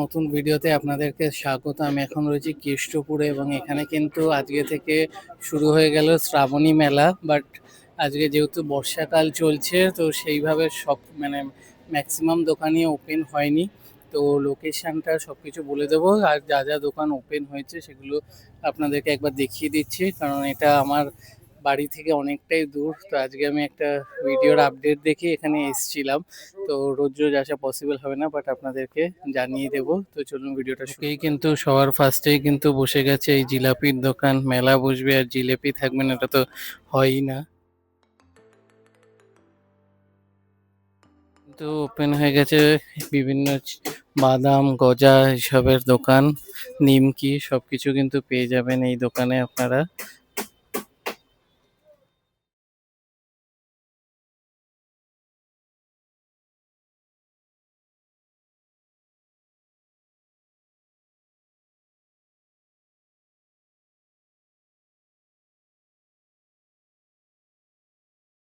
নতুন ভিডিওতে আপনাদেরকে স্বাগত। আমি এখন রয়েছি কেষ্টপুরে এবং এখানে কিন্তু আজকে থেকে শুরু হয়ে গেল শ্রাবণী মেলা। বাট আজকে যেহেতু বর্ষাকাল চলছে তো সেইভাবে সব মানে ম্যাক্সিমাম দোকানই ওপেন হয়নি। তো লোকেশনটা সব কিছু বলে দেবো, আর যা যা দোকান ওপেন হয়েছে সেগুলো আপনাদেরকে একবার দেখিয়ে দিচ্ছি, কারণ এটা আমার বাড়ি থেকে অনেকটাই দূর। তো আজকে আমি একটা ভিডিওর আপডেট দেখে এখানে এসেছিলাম। তো রোজ রোজ আসা পসিবল হবে না, বাট আপনাদেরকে জানিয়ে দেবো। তো চলুন ভিডিওটা শুরুই। কিন্তু সবার ফার্স্টেই কিন্তু বসে গেছে এই জিলাপির দোকান। মেলা বসবে আর জিলেপি থাকবে না, এটা তো হয়ই না। কিন্তু ওপেন হয়ে গেছে বিভিন্ন বাদাম গজা এসবের দোকান, নিমকি সবকিছু কিন্তু পেয়ে যাবেন এই দোকানে আপনারা।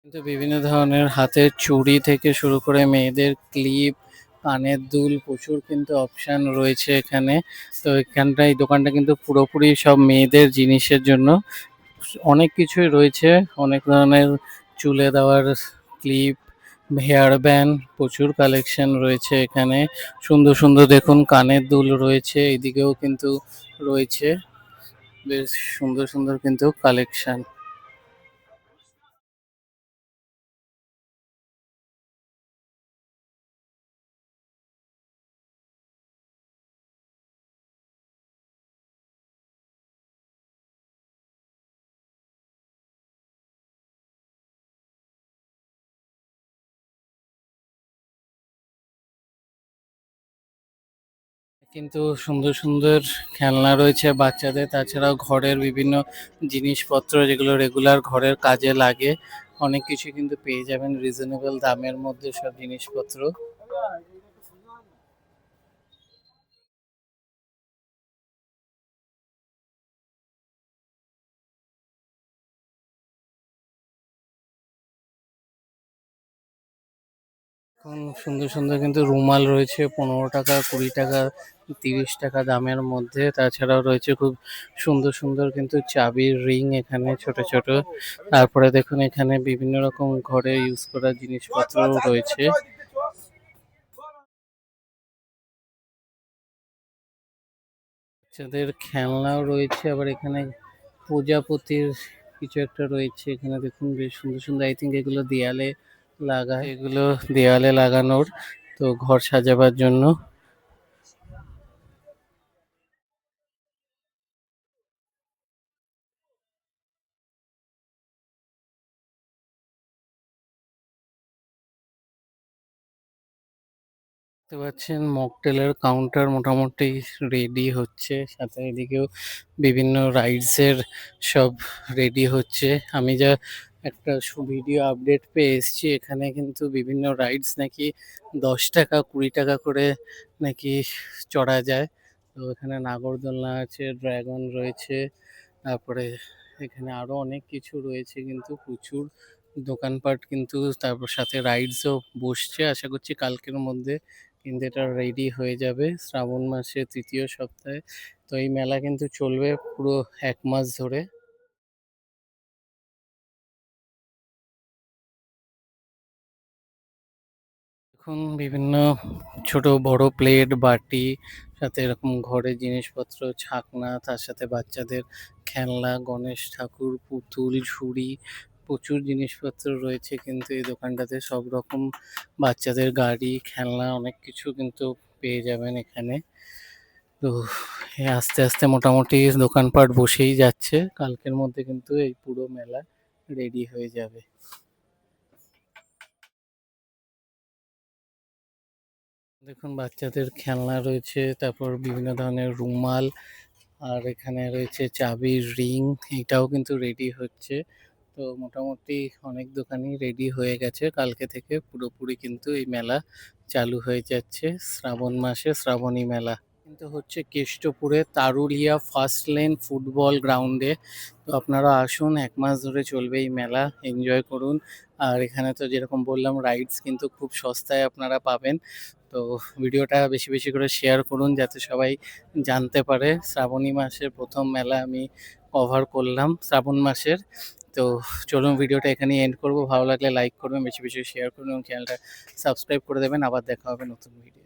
কিন্তু বিভিন্ন ধরনের হাতের চুড়ি থেকে শুরু করে মেয়েদের ক্লিপ, কানের দুল, প্রচুর কিন্তু অপশন রয়েছে এখানে। তো এখানটা এই দোকানটা কিন্তু পুরোপুরি সব মেয়েদের জিনিসের জন্য। অনেক কিছুই রয়েছে, অনেক ধরনের চুলে দেওয়ার ক্লিপ, হেয়ার ব্যান্ড, প্রচুর কালেকশন রয়েছে এখানে। সুন্দর সুন্দর দেখুন কানের দুল রয়েছে, এইদিকেও কিন্তু রয়েছে বেশ সুন্দর সুন্দর কিন্তু কালেকশন। কিন্তু সুন্দর সুন্দর খেলনা রয়েছে বাচ্চাদের, তাছাড়াও ঘরের বিভিন্ন জিনিসপত্র যেগুলো রেগুলার ঘরের কাজে লাগে, অনেক কিছু কিন্তু পেয়ে যাবেন রিজনেবল দামের মধ্যে সব জিনিসপত্র। এখন সুন্দর সুন্দর কিন্তু রুমাল রয়েছে 15 টাকা, 20 টাকা, 30 টাকা দামের মধ্যে। তাছাড়াও রয়েছে খুব সুন্দর সুন্দর কিন্তু চাবির রিং এখানে ছোট ছোট। তারপরে দেখুন এখানে বিভিন্ন রকম ঘরে ইউজ করার জিনিসপত্র রয়েছে। বাচ্চাদের খেলনাও রয়েছে, আবার এখানে প্রজাপতির কিছু একটা রয়েছে এখানে দেখুন, বেশ সুন্দর সুন্দর। আই থিঙ্ক এগুলো দেয়ালে লাগায়, এগুলো দেয়ালে লাগানোর, তো ঘর সাজাবার জন্য। দেখতে পাচ্ছেন মকটেলের কাউন্টার মোটামুটি রেডি হচ্ছে, সাথে এদিকেও বিভিন্ন রাইডস এর সব রেডি হচ্ছে। আমি যা একটা ভিডিও আপডেট পেয়ে এসেছি, এখানে কিন্তু বিভিন্ন রাইডস নাকি 10 টাকা 20 টাকা করে নাকি চড়া যায়। তো এখানে নাগরদোলনা আছে, ড্রাগন রয়েছে, তারপরে এখানে আরো অনেক কিছু রয়েছে কিন্তু প্রচুর দোকানপাট কিন্তু। তারপর সাথে রাইডসও বসছে, আশা করছি কালকের মধ্যে কিন্তু এটা রেডি হয়ে যাবে, শ্রাবণ মাসের 3য় সপ্তাহে। তো এই মেলা কিন্তু চলবে পুরো 1 মাস ধরে। এখন বিভিন্ন ছোট বড় প্লেট বাটি, সাথে এরকম ঘরের জিনিসপত্র, ছাকনা, তার সাথে বাচ্চাদের খেলনা, গণেশ ঠাকুর, পুতুল, ঝুড়ি, প্রচুর জিনিসপত্র রয়েছে কিন্তু এই দোকানটাতে। সব রকম বাচ্চাদের গাড়ি, খেলনা, অনেক কিছু কিন্তু পেয়ে যাবেন এখানে। তো আস্তে আস্তে মোটামুটি দোকানপাট বসেই যাচ্ছে, কালকের মধ্যে কিন্তু এই পুরো মেলা রেডি হয়ে যাবে। দেখুন বাচ্চাদের খেলনা রয়েছে, তারপর বিভিন্ন ধরনের রুমাল, আর এখানে রয়েছে চাবির রিং, এটাও কিন্তু রেডি হচ্ছে। তো মোটামুটি অনেক দোকানই রেডি হয়ে গেছে, কালকে থেকে পুরোপুরি কিন্তু এই মেলা চালু হয়ে যাচ্ছে। শ্রাবণ মাসে শ্রাবণী মেলা কিন্তু হচ্ছে কেষ্টপুরে তারুলিয়া ফার্স্ট লেন ফুটবল গ্রাউন্ডে। তো আপনারা আসুন, 1 মাস ধরে চলবে এই মেলা, এনজয় করুন। আর এখানে তো যেরকম বললাম রাইডস কিন্তু খুব সস্তায় আপনারা পাবেন। তো ভিডিওটা বেশি বেশি করে শেয়ার করুন যাতে সবাই জানতে পারে। শ্রাবণী মাসের প্রথম মেলা আমি কভার করলাম শ্রাবণ মাসের। তো চলুন ভিডিওটা এখানেই এন্ড করব। ভালো লাগলে লাইক করবেন, বেশি বেশি শেয়ার করুন এবং চ্যানেলটা সাবস্ক্রাইব করে দেবেন। আবার দেখা হবে নতুন ভিডিও।